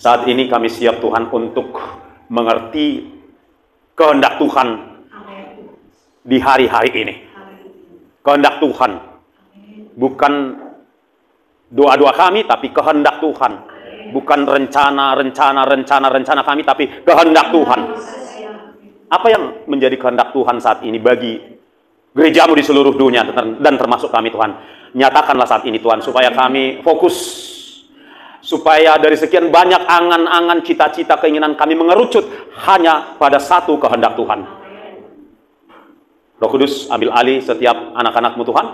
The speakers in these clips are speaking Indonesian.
Saat ini kami siap Tuhan untuk mengerti kehendak Tuhan di hari-hari ini. Kehendak Tuhan. Bukan doa-doa kami, tapi kehendak Tuhan. Bukan rencana kami, tapi kehendak Tuhan. Apa yang menjadi kehendak Tuhan saat ini bagi gerejamu di seluruh dunia dan termasuk kami Tuhan? Nyatakanlah saat ini Tuhan, supaya kami fokus. Supaya dari sekian banyak angan-angan, cita-cita, keinginan kami mengerucut hanya pada satu kehendak Tuhan. Roh Kudus, ambil alih setiap anak-anak-Mu Tuhan.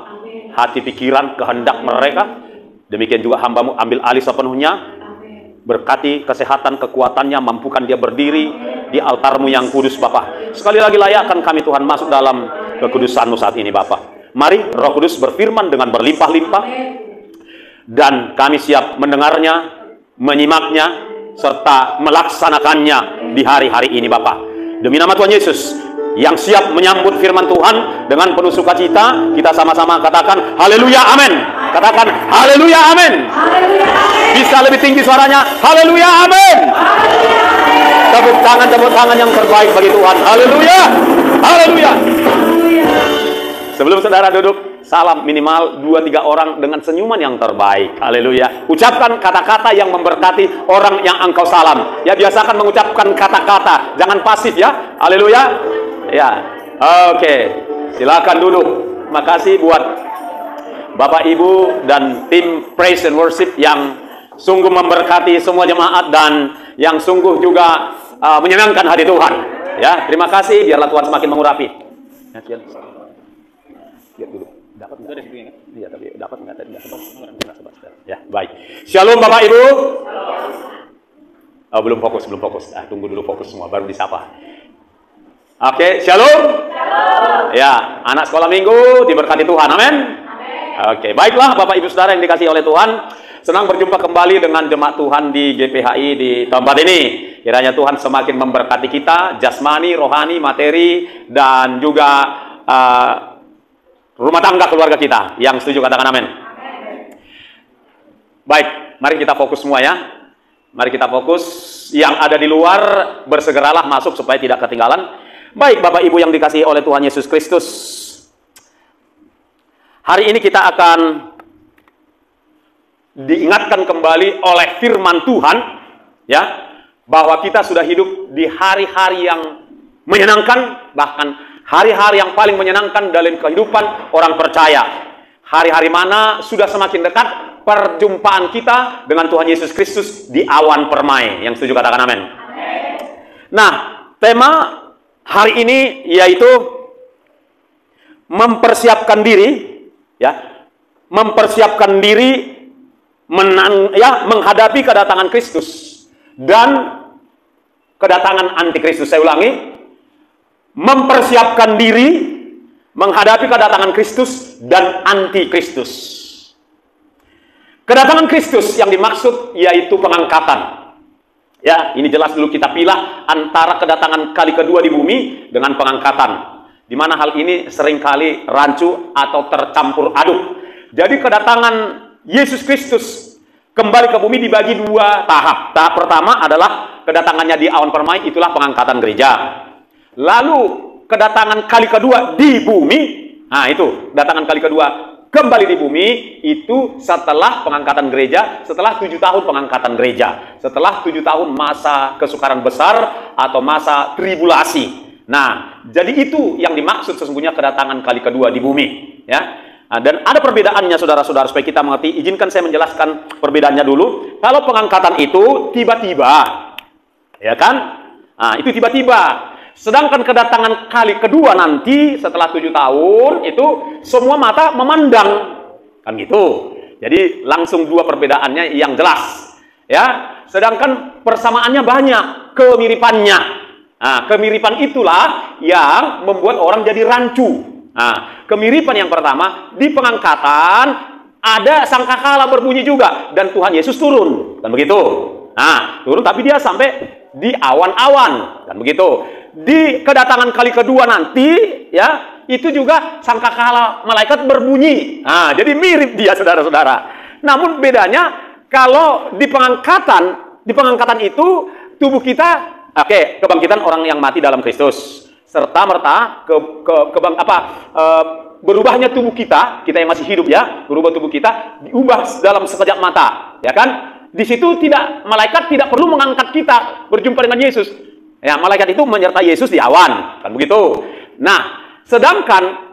Hati, pikiran, kehendak mereka. Demikian juga hamba-Mu, ambil alih sepenuhnya. Berkati kesehatan, kekuatannya, mampukan dia berdiri di altar-Mu yang kudus, Bapa. Sekali lagi layakkan kami Tuhan masuk dalam kekudusan-Mu saat ini, Bapa. Mari Roh Kudus berfirman dengan berlimpah-limpah. Dan kami siap mendengarnya, menyimaknya, serta melaksanakannya di hari-hari ini, Bapa. Demi nama Tuhan Yesus, yang siap menyambut firman Tuhan dengan penuh sukacita, kita sama-sama katakan haleluya, amin. Katakan haleluya, amin. Bisa lebih tinggi suaranya, haleluya, amin. Tepuk tangan yang terbaik bagi Tuhan. Haleluya, haleluya. Sebelum saudara duduk, salam minimal 2-3 orang dengan senyuman yang terbaik. Haleluya. Ucapkan kata-kata yang memberkati orang yang engkau salam. Ya, biasakan mengucapkan kata-kata, jangan pasif ya. Haleluya. Ya. Oke. Silakan duduk. Makasih buat Bapak Ibu dan tim Praise and Worship yang sungguh memberkati semua jemaat dan yang sungguh juga menyenangkan hati Tuhan. Ya, terima kasih. Biarlah Tuhan semakin mengurapi. Lihat dulu, dapat nggak? Iya, tapi dapat nggak tadi? Ya, baik. Shalom Bapak Ibu. Oh, belum fokus. Tunggu dulu fokus semua, baru disapa. Oke, shalom. Ya, anak sekolah minggu diberkati Tuhan, amin. Oke, baiklah Bapak Ibu Saudara yang dikasihi oleh Tuhan. Senang berjumpa kembali dengan jemaat Tuhan di GPHI di tempat ini. Kiranya Tuhan semakin memberkati kita, jasmani, rohani, materi, dan juga rumah tangga keluarga kita. Yang setuju katakan amin. Baik, mari kita fokus semua ya. Mari kita fokus. Yang ada di luar bersegeralah masuk supaya tidak ketinggalan. Baik Bapak Ibu yang dikasihi oleh Tuhan Yesus Kristus. Hari ini kita akan diingatkan kembali oleh firman Tuhan ya, bahwa kita sudah hidup di hari-hari yang menyenangkan, bahkan hari-hari yang paling menyenangkan dalam kehidupan orang percaya. Hari-hari mana sudah semakin dekat perjumpaan kita dengan Tuhan Yesus Kristus di awan permai. Yang setuju katakan amin. Nah, tema hari ini yaitu mempersiapkan diri ya. Mempersiapkan diri menghadapi kedatangan Kristus dan kedatangan antikristus. Saya ulangi. Mempersiapkan diri menghadapi kedatangan Kristus dan antikristus. Kedatangan Kristus yang dimaksud yaitu pengangkatan. Ya, ini jelas dulu kita pilah antara kedatangan kali kedua di bumi dengan pengangkatan. Di mana hal ini seringkali rancu atau tercampur aduk. Jadi kedatangan Yesus Kristus kembali ke bumi dibagi 2 tahap. Tahap pertama adalah kedatangannya di awan permai, itulah pengangkatan gereja. Lalu kedatangan kali kedua di bumi, nah itu kedatangan kali kedua kembali di bumi itu setelah pengangkatan gereja, setelah 7 tahun pengangkatan gereja, setelah 7 tahun masa kesukaran besar atau masa tribulasi. Nah, jadi itu yang dimaksud sesungguhnya kedatangan kali kedua di bumi, ya. Nah, dan ada perbedaannya saudara-saudara supaya kita mengerti. Izinkan saya menjelaskan perbedaannya dulu. Kalau pengangkatan itu tiba-tiba, ya kan? Nah, itu tiba-tiba. Sedangkan kedatangan kali kedua nanti setelah 7 tahun itu semua mata memandang, kan gitu. Jadi langsung 2 perbedaannya yang jelas, ya. Sedangkan persamaannya banyak, kemiripannya. Nah, kemiripan itulah yang membuat orang jadi rancu. Nah, kemiripan yang pertama di pengangkatan ada sangkakala berbunyi juga dan Tuhan Yesus turun, kan begitu. Nah, turun tapi dia sampai di awan-awan, kan begitu. Di kedatangan kali kedua nanti ya itu juga sangkakala malaikat berbunyi. Nah, jadi mirip dia saudara-saudara. Namun bedanya kalau di pengangkatan di pengangkatan itu tubuh kita, kebangkitan orang yang mati dalam Kristus, serta merta berubahnya tubuh kita yang masih hidup ya, berubah tubuh kita diubah dalam sekejap mata, ya kan? Di situ malaikat tidak perlu mengangkat kita berjumpa dengan Yesus. Ya, malaikat itu menyertai Yesus di awan, kan begitu. Nah, sedangkan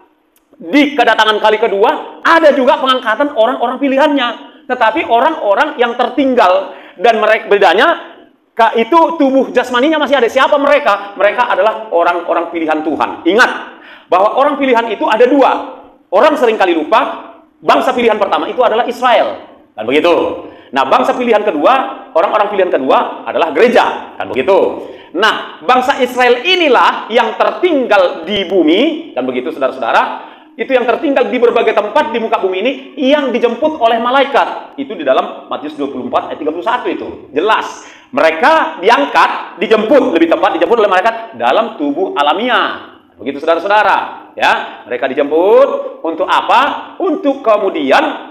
di kedatangan kali kedua ada juga pengangkatan orang-orang pilihannya, tetapi orang-orang yang tertinggal, dan mereka bedanya itu tubuh jasmaninya masih ada. Siapa mereka? Mereka adalah orang-orang pilihan Tuhan. Ingat bahwa orang pilihan itu ada dua. Orang seringkali lupa, bangsa pilihan pertama itu adalah Israel, kan begitu. Nah, bangsa pilihan kedua, orang-orang pilihan kedua adalah gereja, kan begitu. Nah, bangsa Israel inilah yang tertinggal di bumi, kan begitu saudara-saudara. Itu yang tertinggal di berbagai tempat di muka bumi ini, yang dijemput oleh malaikat. Itu di dalam Matius 24 ayat 31 itu. Jelas. Mereka diangkat, lebih tepat dijemput oleh malaikat dalam tubuh alamiah. Begitu saudara-saudara. Ya, mereka dijemput untuk apa? Untuk kemudian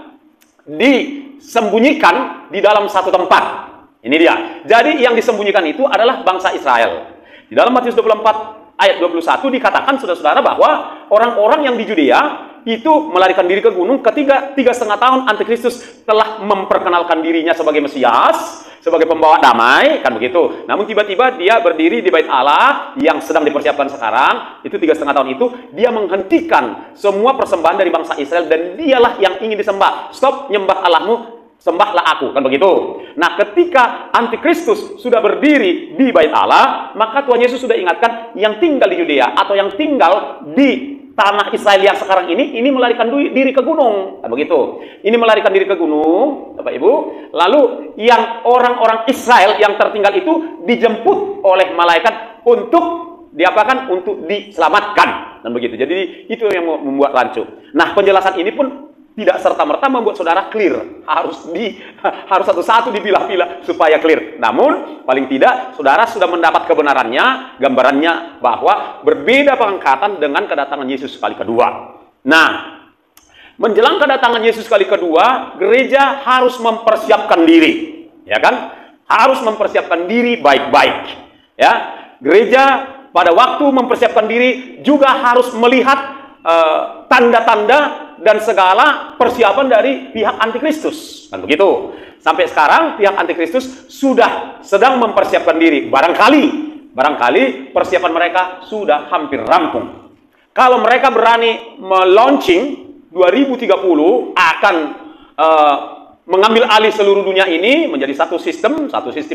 disembunyikan di dalam satu tempat. Ini dia. Jadi yang disembunyikan itu adalah bangsa Israel. Di dalam Matius 24 ayat 21 dikatakan saudara-saudara bahwa orang-orang yang di Judea itu melarikan diri ke gunung ketika 3,5 tahun Antikristus telah memperkenalkan dirinya sebagai Mesias, sebagai pembawa damai, kan begitu. Namun tiba-tiba dia berdiri di bait Allah yang sedang dipersiapkan sekarang, itu 3,5 tahun itu, dia menghentikan semua persembahan dari bangsa Israel, dan dialah yang ingin disembah. Stop nyembah Allahmu, sembahlah aku, kan begitu. Nah, ketika Antikristus sudah berdiri di bait Allah, maka Tuhan Yesus sudah ingatkan yang tinggal di Yudea atau yang tinggal di tanah Israel yang sekarang ini melarikan diri ke gunung, kan begitu. Ini melarikan diri ke gunung, Bapak Ibu. Lalu yang orang-orang Israel yang tertinggal itu dijemput oleh malaikat untuk diapakan? Untuk diselamatkan, dan begitu. Jadi itu yang membuat rancu. Nah, penjelasan ini pun tidak serta-merta membuat saudara clear. Harus satu-satu dipilah-pilah supaya clear. Namun, paling tidak, saudara sudah mendapat kebenarannya, gambarannya bahwa berbeda pengangkatan dengan kedatangan Yesus kali kedua. Nah, menjelang kedatangan Yesus kali kedua, gereja harus mempersiapkan diri. Ya kan? Harus mempersiapkan diri baik-baik. Ya, gereja pada waktu mempersiapkan diri juga harus melihat tanda-tanda dan segala persiapan dari pihak Antikristus, kan begitu. Sampai sekarang pihak Antikristus sudah sedang mempersiapkan diri. Barangkali persiapan mereka sudah hampir rampung. Kalau mereka berani melaunching 2030 akan mengambil alih seluruh dunia ini menjadi satu sistem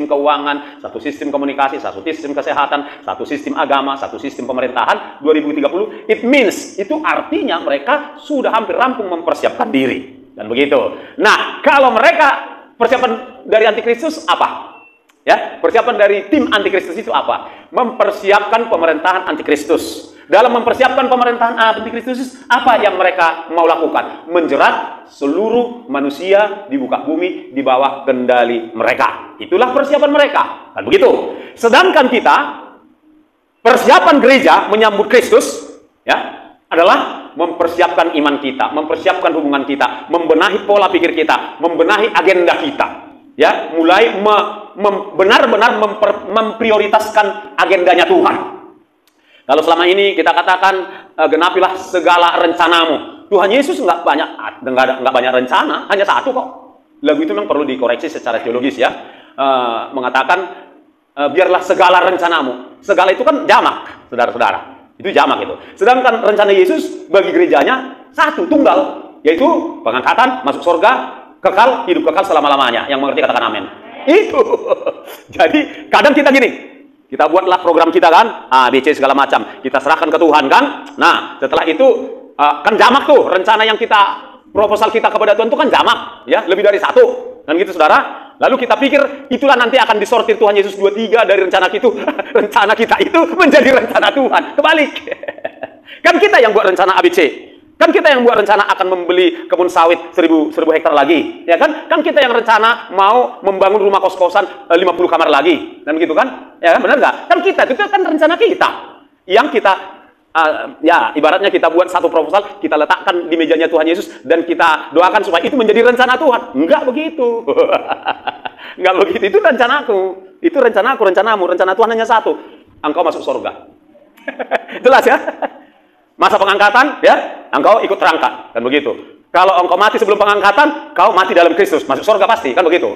keuangan, satu sistem komunikasi, satu sistem kesehatan, satu sistem agama, satu sistem pemerintahan 2030, itu artinya mereka sudah hampir rampung mempersiapkan diri, dan begitu. Nah, kalau mereka persiapan dari Antikristus apa? Ya, persiapan dari tim Antikristus itu apa? Mempersiapkan pemerintahan Antikristus. Dalam mempersiapkan pemerintahan Antikristus, apa yang mereka mau lakukan? Menjerat seluruh manusia di muka bumi di bawah kendali mereka. Itulah persiapan mereka, kan begitu. Sedangkan kita, persiapan gereja menyambut Kristus, ya, adalah mempersiapkan iman kita, mempersiapkan hubungan kita, membenahi pola pikir kita, membenahi agenda kita. Ya, mulai benar-benar memprioritaskan agendanya Tuhan. Kalau selama ini kita katakan genapilah segala rencanamu, Tuhan Yesus nggak banyak rencana, hanya satu kok. Lagu itu memang perlu dikoreksi secara teologis ya, mengatakan biarlah segala rencanamu. Segala itu kan jamak, saudara-saudara. Itu jamak itu. Sedangkan rencana Yesus bagi gerejanya satu, tunggal, yaitu pengangkatan, masuk surga, kekal, hidup kekal selama-lamanya. Yang mengerti katakan amin. Itu. Jadi kadang kita gini, kita buatlah program kita kan, A, B, C segala macam. Kita serahkan ke Tuhan kan. Nah, setelah itu kan jamak tuh rencana yang proposal kita kepada Tuhan itu kan jamak, ya, lebih dari satu. Dan gitu saudara. Lalu kita pikir itulah nanti akan disortir Tuhan Yesus 23 dari rencana kita. Rencana kita itu menjadi rencana Tuhan. Kebalik. Kan kita yang buat rencana ABC. Kan kita yang buat rencana akan membeli kebun sawit 1000 hektar lagi, ya kan? Kan kita yang rencana mau membangun rumah kos-kosan 50 kamar lagi, dan begitu kan? Ya kan, benar nggak? Kan kita itu kan rencana kita, yang kita ya ibaratnya kita buat satu proposal, kita letakkan di mejanya Tuhan Yesus dan kita doakan supaya itu menjadi rencana Tuhan. Enggak begitu. Nggak begitu, itu rencanaku. Itu rencanaku, rencanamu, rencana Tuhan hanya satu. Engkau masuk surga. Jelas ya? Masa pengangkatan, ya, engkau ikut terangkat. Kan begitu. Kalau engkau mati sebelum pengangkatan, kau mati dalam Kristus. Masuk surga pasti, kan begitu.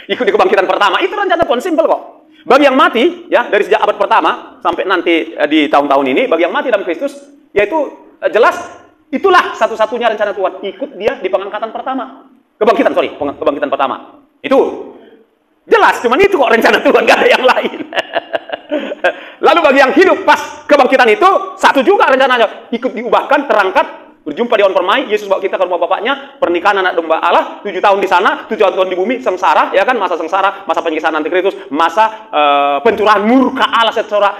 Ikut di kebangkitan pertama. Itu rencana Tuhan, simpel kok. Bagi yang mati, ya, dari sejak abad pertama, sampai nanti di tahun-tahun ini, bagi yang mati dalam Kristus, yaitu jelas, itulah satu-satunya rencana Tuhan. Ikut dia di pengangkatan pertama. Kebangkitan pertama. Itu jelas, cuman itu kok rencana Tuhan, gak ada yang lain. Lalu bagi yang hidup pas kebangkitan itu, satu juga rencananya. Ikut diubahkan, terangkat, berjumpa di awan permai, Yesus bawa kita ke rumah Bapaknya, pernikahan anak domba Allah, 7 tahun di sana, 7 tahun di bumi, sengsara, ya kan, masa sengsara, masa penyiksaan antikristus, masa pencurahan murka Allah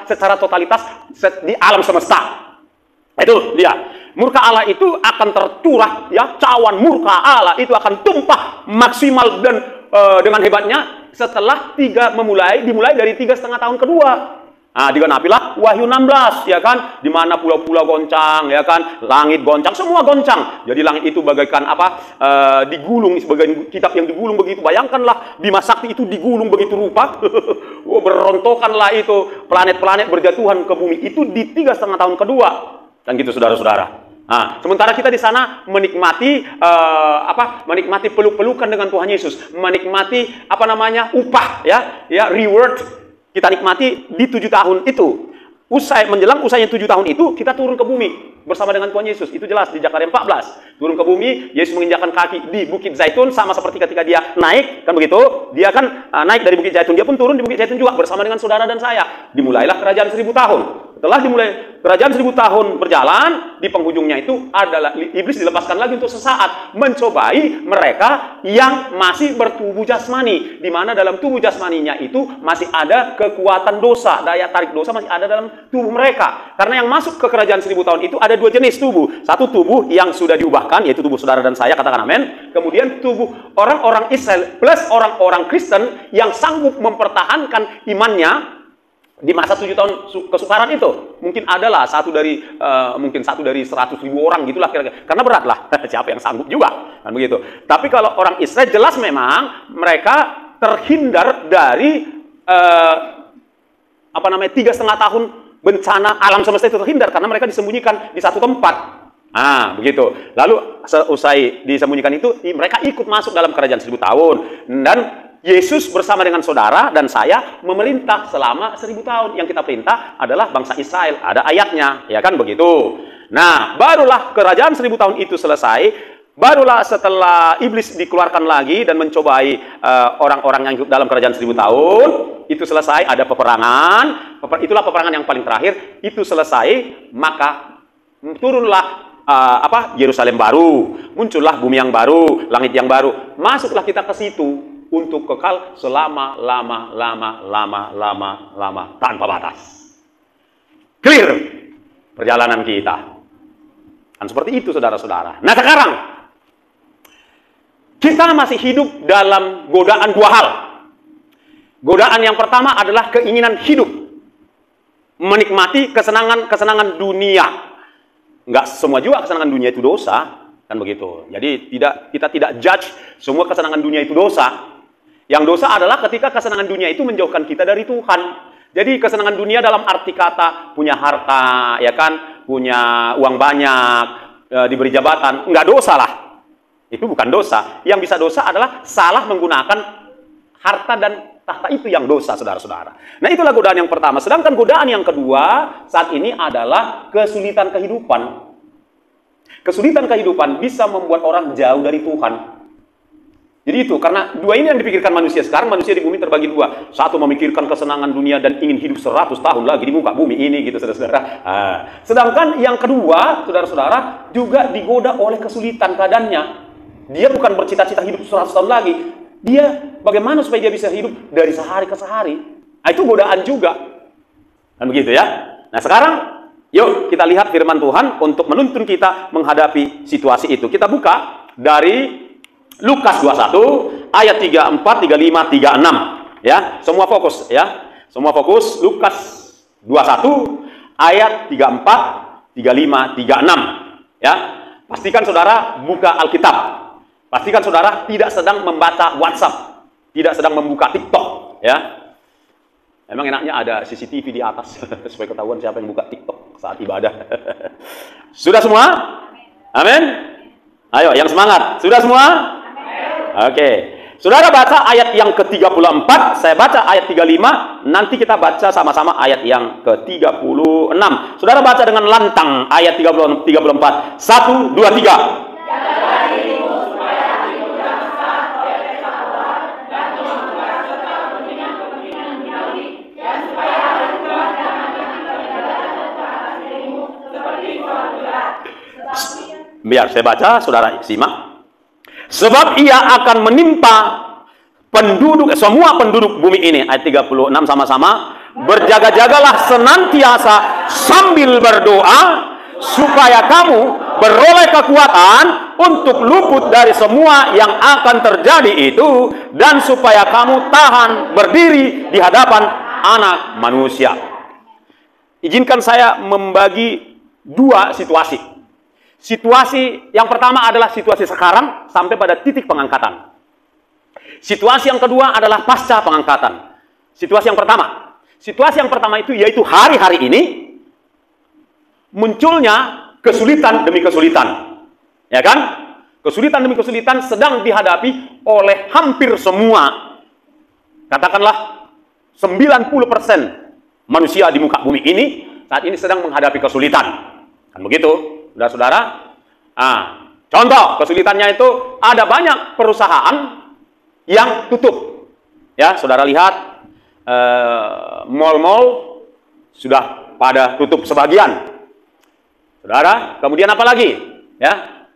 secara totalitas di alam semesta. Itu dia. Murka Allah itu akan tercurah, ya, cawan murka Allah itu akan tumpah maksimal dan dengan hebatnya setelah dimulai dari 3,5 tahun kedua. Nah, digenapilah Wahyu 16, ya kan, di mana pulau-pulau goncang, ya kan, langit goncang, semua goncang. Jadi langit itu bagaikan apa? Digulung, sebagai kitab yang digulung begitu. Bayangkanlah Bima Sakti itu digulung begitu rupa. Berontokanlah itu planet-planet berjatuhan ke bumi itu di 3,5 tahun kedua. Dan gitu, saudara-saudara. Nah, sementara kita di sana menikmati menikmati peluk-pelukan dengan Tuhan Yesus, menikmati upah, ya, reward. Kita nikmati di 7 tahun itu. Menjelang usainya 7 tahun itu, kita turun ke bumi bersama dengan Tuhan Yesus. Itu jelas di Zakaria 14. Turun ke bumi, Yesus menginjakkan kaki di Bukit Zaitun, sama seperti ketika dia naik, kan begitu? Dia kan naik dari Bukit Zaitun, dia pun turun di Bukit Zaitun juga bersama dengan saudara dan saya. Dimulailah kerajaan 1000 tahun. Setelah dimulai kerajaan 1000 tahun berjalan, di penghujungnya itu adalah iblis dilepaskan lagi untuk sesaat mencobai mereka yang masih bertubuh jasmani, di mana dalam tubuh jasmaninya itu masih ada kekuatan dosa, daya tarik dosa masih ada dalam tubuh mereka. Karena yang masuk ke kerajaan 1000 tahun itu ada 2 jenis tubuh. Satu tubuh yang sudah diubahkan, yaitu tubuh saudara dan saya, katakan amin. Kemudian tubuh orang-orang Israel plus orang-orang Kristen yang sanggup mempertahankan imannya di masa 7 tahun kesukaran itu. Mungkin adalah satu dari 100.000 orang gitulah kira-kira. Karena berat lah. Siapa yang sanggup juga, kan begitu. Tapi kalau orang Israel jelas memang mereka terhindar dari 3,5 tahun bencana alam semesta itu, terhindar karena mereka disembunyikan di satu tempat. Ah, begitu. Lalu selesai disembunyikan itu, mereka ikut masuk dalam kerajaan 1000 tahun. Dan Yesus bersama dengan saudara dan saya memerintah selama 1000 tahun. Yang kita perintah adalah bangsa Israel. Ada ayatnya, ya kan begitu. Nah, barulah kerajaan 1000 tahun itu selesai. Barulah setelah iblis dikeluarkan lagi dan mencobai orang-orang yang hidup dalam kerajaan 1000 tahun. Itu selesai, ada peperangan. Itulah peperangan yang paling terakhir. Itu selesai, maka turunlah Yerusalem baru. Muncullah bumi yang baru, langit yang baru. Masuklah kita ke situ untuk kekal selama-lama tanpa batas. Clear perjalanan kita. Kan seperti itu, saudara-saudara. Nah, sekarang kita masih hidup dalam godaan 2 hal. Godaan yang pertama adalah keinginan hidup, menikmati kesenangan dunia. Enggak semua juga kesenangan dunia itu dosa, kan begitu. Jadi kita tidak judge semua kesenangan dunia itu dosa. Yang dosa adalah ketika kesenangan dunia itu menjauhkan kita dari Tuhan. Jadi kesenangan dunia dalam arti kata punya harta, ya kan, punya uang banyak, diberi jabatan, enggak dosa lah. Itu bukan dosa. Yang bisa dosa adalah salah menggunakan harta dan tahta, itu yang dosa, saudara-saudara. Nah, itulah godaan yang pertama. Sedangkan godaan yang kedua saat ini adalah kesulitan kehidupan. Kesulitan kehidupan bisa membuat orang jauh dari Tuhan. Jadi itu, karena 2 ini yang dipikirkan manusia sekarang. Manusia di bumi terbagi 2. Satu memikirkan kesenangan dunia dan ingin hidup 100 tahun lagi di muka bumi ini, gitu, saudara-saudara. Sedangkan yang kedua, saudara-saudara, juga digoda oleh kesulitan keadaannya. Dia bukan bercita-cita hidup 100 tahun lagi. Dia bagaimana supaya dia bisa hidup dari sehari ke sehari. Nah, itu godaan juga. Dan begitu ya. Nah, sekarang yuk kita lihat firman Tuhan untuk menuntun kita menghadapi situasi itu. Kita buka dari Lukas 21 ayat 34, 35, 36 ya. Semua fokus ya. Semua fokus Lukas 21 ayat 34, 35, 36 ya. Pastikan saudara buka Alkitab. Pastikan saudara tidak sedang membaca WhatsApp. tidak sedang membuka TikTok, ya. Emang enaknya ada CCTV di atas supaya ketahuan siapa yang buka TikTok saat ibadah. Sudah semua? Amin. Ayo, yang semangat. Sudah semua? Oke. Saudara baca ayat yang ke-34, saya baca ayat 35, nanti kita baca sama-sama ayat yang ke-36. Saudara baca dengan lantang ayat 34. 1, 2, 3. Biar saya baca, saudara simak. Sebab ia akan menimpa penduduk, semua penduduk bumi ini. Ayat 36 sama-sama. Berjaga-jagalah senantiasa sambil berdoa, supaya kamu beroleh kekuatan untuk luput dari semua yang akan terjadi itu, dan supaya kamu tahan berdiri di hadapan anak manusia. Izinkan saya membagi dua situasi. Situasi yang pertama adalah situasi sekarang sampai pada titik pengangkatan. Situasi yang kedua adalah pasca pengangkatan. Situasi yang pertama itu yaitu hari-hari ini munculnya kesulitan demi kesulitan. Ya kan? Kesulitan demi kesulitan sedang dihadapi oleh hampir semua, katakanlah 90% manusia di muka bumi ini saat ini sedang menghadapi kesulitan. Kan begitu? Saudara-saudara, contoh kesulitannya itu ada banyak perusahaan yang tutup. Ya, saudara lihat mal-mal sudah pada tutup sebagian. Saudara, kemudian apa lagi? Ya,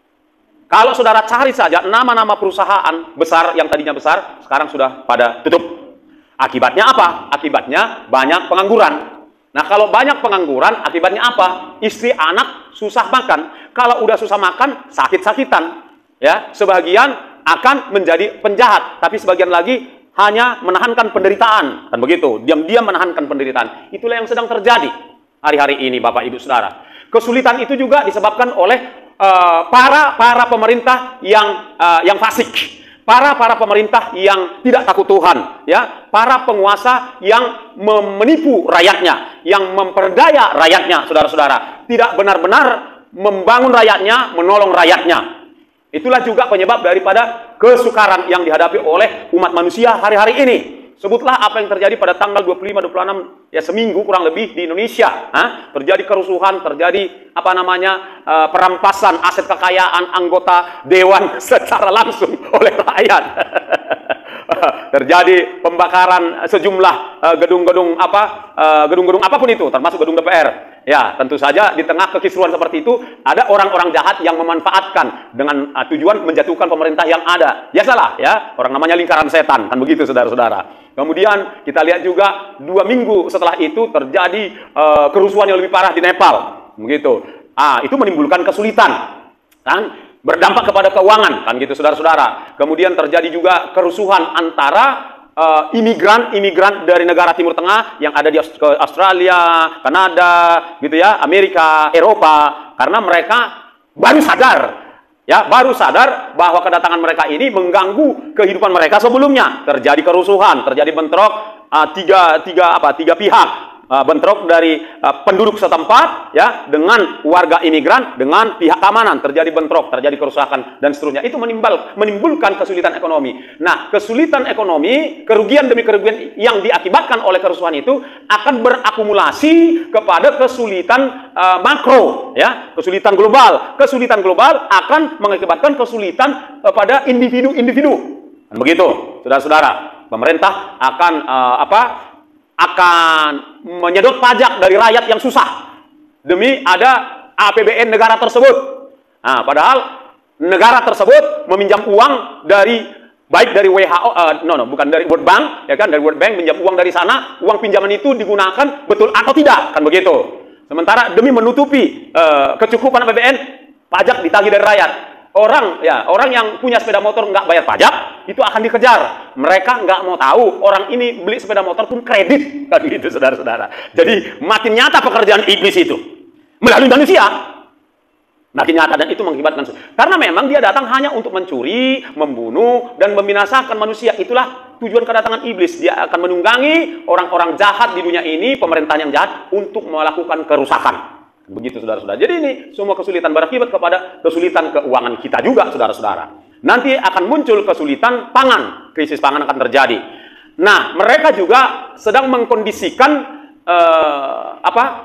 kalau saudara cari saja nama-nama perusahaan besar yang tadinya besar sekarang sudah pada tutup. Akibatnya apa? Akibatnya banyak pengangguran. Nah, kalau banyak pengangguran, akibatnya apa? Istri, anak susah makan. Kalau udah susah makan, sakit-sakitan. Ya, sebagian akan menjadi penjahat, tapi sebagian lagi hanya menahankan penderitaan. Kan begitu, diam-diam menahankan penderitaan. Itulah yang sedang terjadi hari-hari ini, Bapak Ibu Saudara. Kesulitan itu juga disebabkan oleh para pemerintah yang fasik. Para pemerintah yang tidak takut Tuhan, ya, para penguasa yang menipu rakyatnya, yang memperdaya rakyatnya, saudara-saudara, tidak benar-benar membangun rakyatnya, menolong rakyatnya. Itulah juga penyebab daripada kesukaran yang dihadapi oleh umat manusia hari-hari ini. Sebutlah apa yang terjadi pada tanggal 25-26, ya seminggu kurang lebih di Indonesia. Terjadi kerusuhan, terjadi perampasan aset kekayaan anggota dewan secara langsung oleh rakyat. Terjadi pembakaran sejumlah gedung-gedung apapun itu, termasuk gedung DPR. Ya, tentu saja di tengah kekisruhan seperti itu ada orang-orang jahat yang memanfaatkan dengan tujuan menjatuhkan pemerintah yang ada. Ya salah, ya, orang namanya lingkaran setan, kan begitu, saudara-saudara. Kemudian kita lihat juga 2 minggu setelah itu terjadi kerusuhan yang lebih parah di Nepal, begitu. Itu menimbulkan kesulitan, kan? Berdampak kepada keuangan, kan gitu, saudara-saudara. Kemudian terjadi juga kerusuhan antara imigran dari negara Timur Tengah yang ada di Australia, Kanada, gitu ya, Amerika, Eropa, karena mereka baru sadar bahwa kedatangan mereka ini mengganggu kehidupan mereka sebelumnya. Terjadi kerusuhan, terjadi bentrok tiga pihak. Bentrok dari penduduk setempat, ya, dengan warga imigran, dengan pihak keamanan, terjadi bentrok, terjadi kerusakan dan seterusnya. Itu menimbulkan kesulitan ekonomi. Nah, kesulitan ekonomi, kerugian demi kerugian yang diakibatkan oleh kerusuhan itu akan berakumulasi kepada kesulitan makro, ya, kesulitan global. Kesulitan global akan mengakibatkan kesulitan pada individu-individu. Dan begitu, saudara-saudara, pemerintah akan menyedot pajak dari rakyat yang susah demi ada APBN negara tersebut. Padahal negara tersebut meminjam uang baik dari WHO, bukan dari World Bank, ya kan, dari World Bank minjam uang dari sana, uang pinjaman itu digunakan betul atau tidak, kan begitu. Sementara demi menutupi kecukupan APBN, pajak ditagih dari rakyat. Orang yang punya sepeda motor nggak bayar pajak, itu akan dikejar. Mereka nggak mau tahu orang ini beli sepeda motor pun kredit, kan gitu, saudara-saudara. Jadi makin nyata pekerjaan iblis itu melalui manusia, makin nyata, dan itu mengakibatkan. Karena memang dia datang hanya untuk mencuri, membunuh, dan membinasakan manusia. Itulah tujuan kedatangan iblis? Dia akan menunggangi orang-orang jahat di dunia ini, pemerintahan yang jahat, untuk melakukan kerusakan. Begitu, saudara-saudara. Jadi ini semua kesulitan berakibat kepada kesulitan keuangan kita juga, saudara-saudara. Nanti akan muncul kesulitan pangan, krisis pangan akan terjadi. Nah, mereka juga sedang mengkondisikan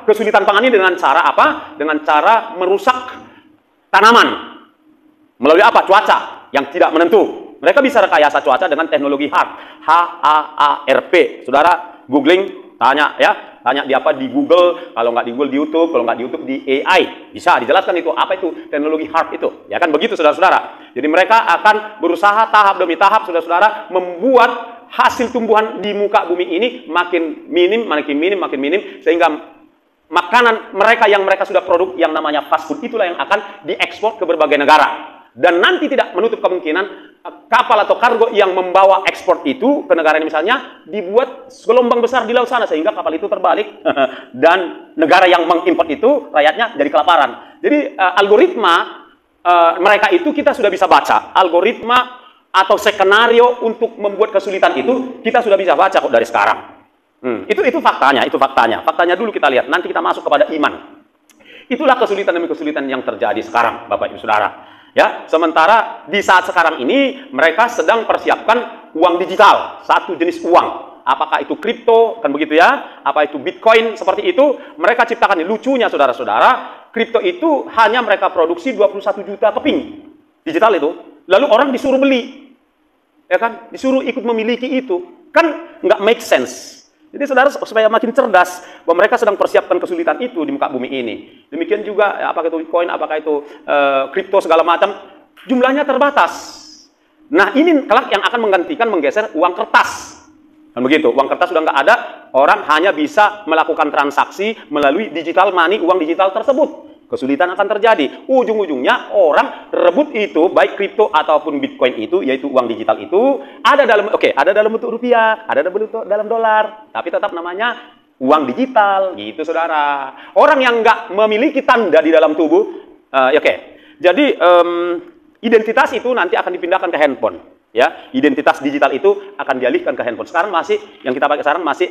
kesulitan pangan ini dengan cara apa? Dengan cara merusak tanaman. Melalui apa? Cuaca yang tidak menentu. Mereka bisa rekayasa cuaca dengan teknologi HAARP. HAARP. Saudara googling, tanya ya. Tanya di apa? Di Google. Kalau nggak di Google, di YouTube. Kalau nggak di YouTube, di AI. Bisa dijelaskan itu. Apa itu teknologi HAARP itu? Ya kan begitu, saudara-saudara. Jadi mereka akan berusaha tahap demi tahap, saudara-saudara, membuat hasil tumbuhan di muka bumi ini makin minim, sehingga makanan mereka yang mereka sudah produk yang namanya fast food itulah yang akan diekspor ke berbagai negara. Dan nanti tidak menutup kemungkinan kapal atau kargo yang membawa ekspor itu ke negara ini misalnya dibuat gelombang besar di laut sana sehingga kapal itu terbalik dan negara yang mengimpor itu rakyatnya jadi kelaparan. Jadi algoritma mereka itu kita sudah bisa baca. Algoritma atau skenario untuk membuat kesulitan itu kita sudah bisa baca kok dari sekarang. Itu faktanya, Faktanya dulu kita lihat, nanti kita masuk kepada iman. Itulah kesulitan demi kesulitan yang terjadi sekarang, Bapak Ibu Saudara. Ya, sementara di saat sekarang ini mereka sedang persiapkan uang digital, satu jenis uang. Apakah itu kripto, kan begitu ya? Apa itu Bitcoin, seperti itu. Mereka ciptakan, lucunya saudara-saudara, kripto itu hanya mereka produksi 21 juta keping digital itu. Lalu orang disuruh beli, ya kan? Disuruh ikut memiliki itu, kan nggak make sense. Jadi saudara supaya makin cerdas bahwa mereka sedang persiapkan kesulitan itu di muka bumi ini. Demikian juga apakah itu Bitcoin, apakah itu kripto segala macam, jumlahnya terbatas. Nah ini kelak yang akan menggantikan menggeser uang kertas. Dan begitu, uang kertas sudah nggak ada, orang hanya bisa melakukan transaksi melalui digital money, uang digital tersebut. Kesulitan akan terjadi. Ujung-ujungnya orang rebut itu, baik kripto ataupun Bitcoin itu, yaitu uang digital itu, ada dalam bentuk rupiah, ada dalam bentuk dalam dolar, tapi tetap namanya uang digital, gitu saudara. Orang yang nggak memiliki tanda di dalam tubuh, jadi identitas itu nanti akan dipindahkan ke handphone. Ya, identitas digital itu akan dialihkan ke handphone. Sekarang masih yang kita pakai sekarang masih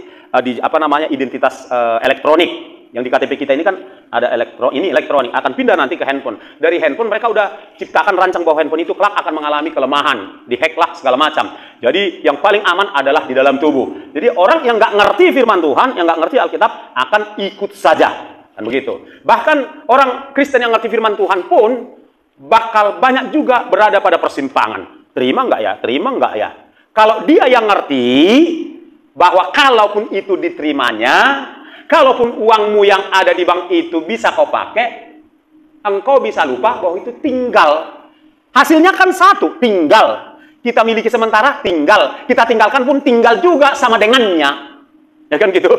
identitas elektronik. Yang di KTP kita ini kan ada elektronik, akan pindah nanti ke handphone. Dari handphone mereka udah ciptakan rancang bahwa handphone itu kelak akan mengalami kelemahan, dihack lah segala macam. Jadi yang paling aman adalah di dalam tubuh. Jadi orang yang nggak ngerti firman Tuhan, yang nggak ngerti Alkitab akan ikut saja, kan begitu. Bahkan orang Kristen yang ngerti firman Tuhan pun bakal banyak juga berada pada persimpangan. Terima nggak ya? Terima nggak ya? Kalau dia yang ngerti bahwa kalaupun itu diterimanya, kalaupun uangmu yang ada di bank itu bisa kau pakai, engkau bisa lupa bahwa itu tinggal. Hasilnya kan satu, tinggal. Kita miliki sementara, tinggal. Kita tinggalkan pun tinggal juga sama dengannya. Ya kan gitu.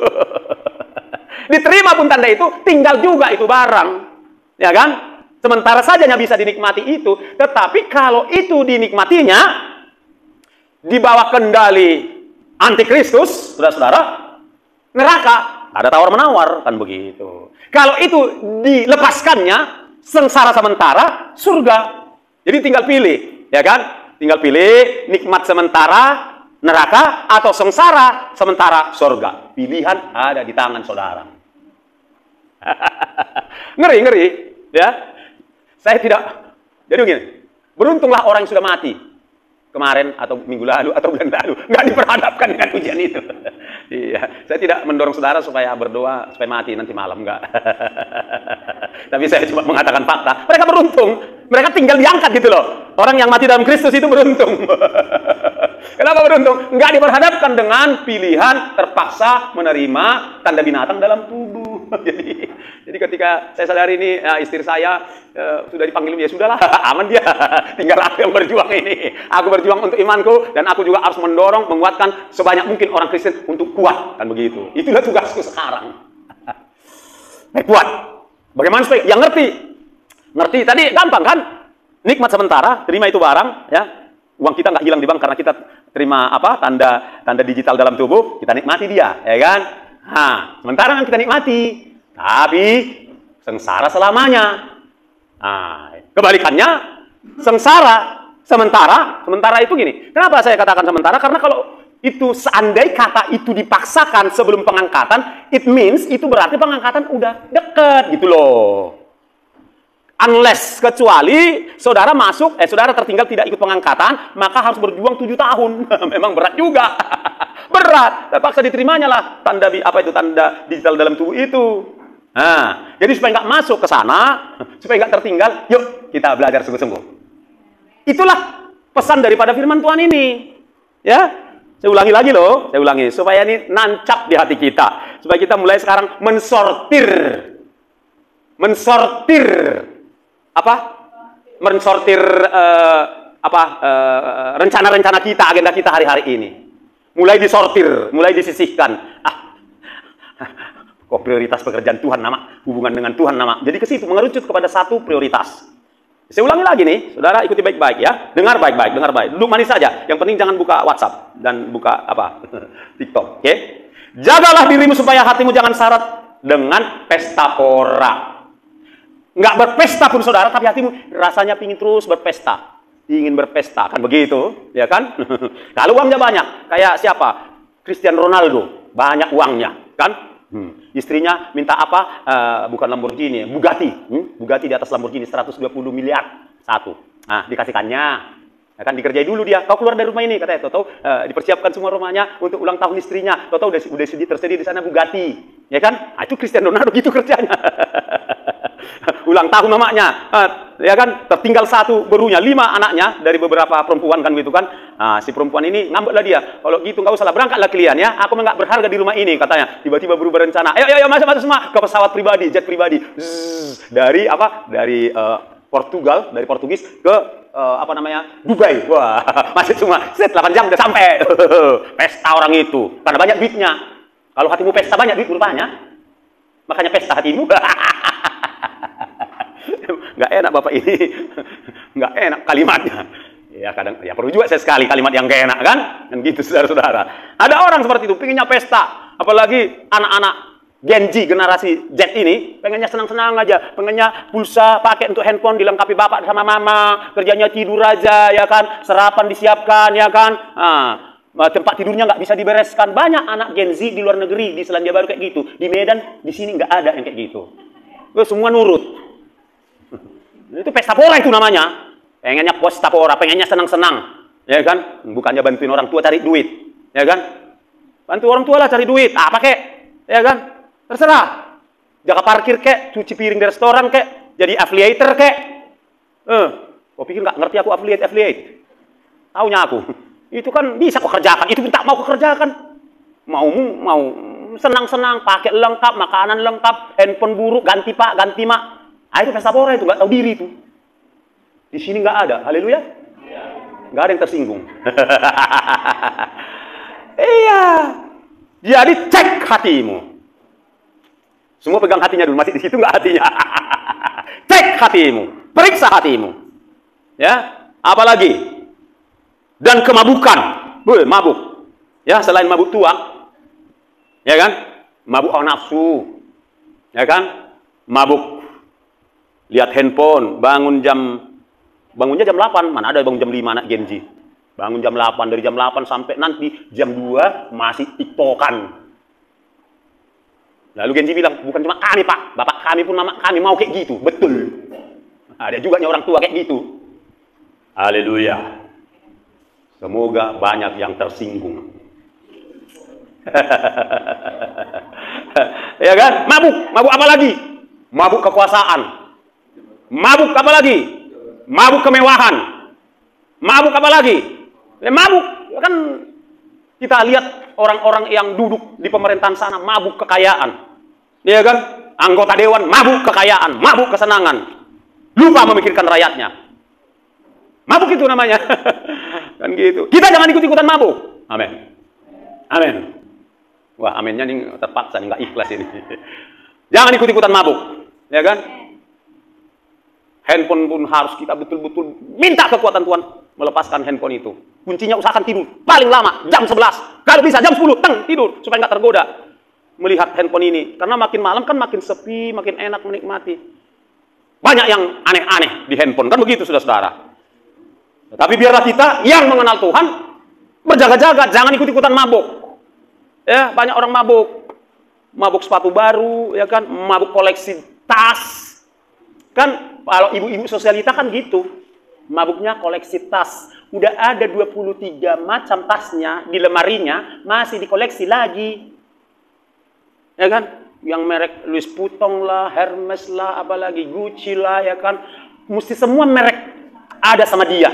Diterima pun tanda itu, tinggal juga itu barang. Ya kan? Sementara saja bisa dinikmati itu. Tetapi kalau itu dinikmatinya, di bawah kendali antikristus, saudara-saudara, neraka. Ada tawar-menawar, kan begitu. Kalau itu dilepaskannya, sengsara sementara, surga. Jadi tinggal pilih, ya kan? Tinggal pilih nikmat sementara, neraka, atau sengsara sementara, surga. Pilihan ada di tangan saudara. Ngeri, ya. Saya tidak, jadi begini, beruntunglah orang yang sudah mati. Kemarin atau minggu lalu atau bulan lalu nggak diperhadapkan dengan ujian itu. Iya, saya tidak mendorong saudara supaya berdoa supaya mati nanti malam, enggak. Tapi saya cuma mengatakan fakta. Mereka beruntung, mereka tinggal diangkat gitu loh. Orang yang mati dalam Kristus itu beruntung. Kenapa beruntung? Nggak diperhadapkan dengan pilihan terpaksa menerima tanda binatang dalam tubuh. Jadi ketika saya sadari ini istri saya sudah dipanggil, ya sudahlah, aman dia. Tinggal aku yang berjuang ini. Aku berjuang untuk imanku dan aku juga harus mendorong, menguatkan sebanyak mungkin orang Kristen untuk kuat, kan begitu. Itulah tugasku sekarang. Kuat. Bagaimana supaya yang ngerti tadi gampang kan? Nikmat sementara, terima itu barang, ya. Uang kita nggak hilang di bank karena kita terima tanda digital dalam tubuh, kita nikmati dia, ya kan? Nah, sementara kan kita nikmati, tapi sengsara selamanya. Nah, kebalikannya sengsara sementara itu gini. Kenapa saya katakan sementara? Karena kalau Itu seandai kata itu dipaksakan sebelum pengangkatan, it means itu berarti pengangkatan udah deket gitu loh. Unless, kecuali saudara masuk, saudara tertinggal tidak ikut pengangkatan, maka harus berjuang 7 tahun. Memang berat juga. Berat, terpaksa diterimanya lah tanda tanda digital dalam tubuh itu. Nah, jadi supaya nggak masuk ke sana, supaya nggak tertinggal, yuk kita belajar sungguh-sungguh. Itulah pesan daripada firman Tuhan ini. Ya. Saya ulangi lagi loh, saya ulangi supaya ini nancap di hati kita, supaya kita mulai sekarang mensortir rencana-rencana kita, agenda kita hari-hari ini. Mulai disortir, mulai disisihkan. Kok prioritas pekerjaan Tuhan nama, hubungan dengan Tuhan nama. Jadi ke situ mengerucut kepada satu prioritas. Saya ulangi lagi nih, saudara ikuti baik-baik ya. Dengar baik-baik, dengar baik. Duduk manis saja. Yang penting jangan buka WhatsApp dan buka TikTok. Oke? Jagalah dirimu supaya hatimu jangan syarat dengan pesta pora. Nggak berpesta pun saudara, tapi hatimu rasanya pingin terus berpesta. Ingin berpesta, kan begitu, ya kan? Kalau uangnya banyak, kayak siapa? Cristiano Ronaldo, banyak uangnya, kan? Istrinya minta apa? Bukan Lamborghini, Bugatti. Bugatti di atas Lamborghini 120 miliar satu. Nah, dikasihkannya. Ya kan dikerjai dulu dia. Kau keluar dari rumah ini katanya. Tahu dipersiapkan semua rumahnya untuk ulang tahun istrinya. Tahu udah tersedia di sana Bugatti. Ya kan? Nah, itu Cristiano Ronaldo gitu kerjanya. Ulang tahun mamanya, ya kan, tertinggal satu, barunya 5 anaknya dari beberapa perempuan kan gitu kan. Nah, si perempuan ini ngambeklah dia, kalau gitu nggak usah lah, berangkatlah kalian ya, aku nggak berharga di rumah ini katanya. Tiba-tiba berubah rencana, ayo masuk semua ke pesawat pribadi, jet pribadi, dari Portugal, dari Portugis ke Dubai. Wah, masih cuma 8 jam udah sampai. Pesta orang itu, karena banyak duitnya. Kalau hatimu pesta banyak duit rupanya, makanya pesta hatimu. Nggak enak Bapak ini, nggak enak kalimatnya. Ya kadang, ya perlu juga saya sekali kalimat yang nggak enak kan? Dan gitu saudara-saudara. Ada orang seperti itu, pengennya pesta. Apalagi anak-anak Gen Z, generasi Z ini, pengennya senang-senang aja. Pengennya pulsa pakai untuk handphone, dilengkapi bapak sama mama. Kerjanya tidur aja, ya kan? Sarapan disiapkan, ya kan? Tempat tidurnya nggak bisa dibereskan. Banyak anak Gen Z di luar negeri, di Selandia Baru kayak gitu. Di Medan, di sini nggak ada yang kayak gitu. Semua nurut. Itu pesta pora itu namanya. Pengennya pesta pora, pengennya senang-senang. Ya kan? Bukannya bantuin orang tua cari duit. Ya kan? Bantu orang tua lah cari duit. Apa kek? Ya kan? Terserah. Jaga parkir kek, cuci piring di restoran kek, jadi affiliator kek. Kau pikir nggak ngerti aku affiliate? Taunya aku. Itu kan bisa kau kerjakan. Itu pun tak mau kau kerjakan. Mau senang-senang, pakai lengkap, makanan lengkap, handphone buruk, ganti pak, ganti mak. Itu pesta pora itu, nggak tahu diri itu. Di sini nggak ada, haleluya. Nggak ada yang tersinggung. Iya. Jadi cek hatimu. Semua pegang hatinya dulu, masih di situ nggak hatinya. Cek hatimu, periksa hatimu. Ya, apalagi? Dan kemabukan, mabuk. Ya, selain mabuk tua, ya kan? Mabuk hawa nafsu, ya kan? Mabuk lihat handphone, bangunnya jam 8, mana ada bangun jam 5 anak Gen Z. Bangun jam 8, dari jam 8 sampai nanti jam 2 masih tiktokan. Lalu Gen Z bilang, bukan cuma kami pak, bapak kami pun mama kami mau kayak gitu, betul. Ada juga orang tua kayak gitu. Haleluya. Semoga banyak yang tersinggung. Ya kan? Mabuk apa lagi? Mabuk kekuasaan. Mabuk apa lagi? Mabuk kemewahan. Mabuk apa lagi? Mabuk kan kita lihat orang-orang yang duduk di pemerintahan sana mabuk kekayaan. Iya kan? Anggota dewan mabuk kekayaan, mabuk kesenangan. Lupa memikirkan rakyatnya. Mabuk itu namanya. Kan gitu. Kita jangan ikut-ikutan mabuk. Amin. Amin. Wah, aminnya ini terpaksa, nggak ikhlas ini. Jangan ikut-ikutan mabuk. Ya kan? Handphone pun harus kita betul-betul minta kekuatan Tuhan melepaskan handphone itu. Kuncinya usahakan tidur paling lama jam 11. Kalau bisa jam 10 tidur supaya nggak tergoda melihat handphone ini. Karena makin malam kan makin sepi, makin enak menikmati. Banyak yang aneh-aneh di handphone kan begitu saudara-saudara. Tapi biarlah kita yang mengenal Tuhan Berjaga-jaga, jangan ikut-ikutan mabuk. Ya, banyak orang mabuk. Mabuk sepatu baru, ya kan? Mabuk koleksi tas. Kan kalau ibu-ibu sosialita kan gitu. Mabuknya koleksi tas. Udah ada 23 macam tasnya di lemarinya, masih dikoleksi lagi. Ya kan? Yang merek Louis Vuitton lah, Hermes lah, apalagi Gucci lah, ya kan? Mesti semua merek ada sama dia.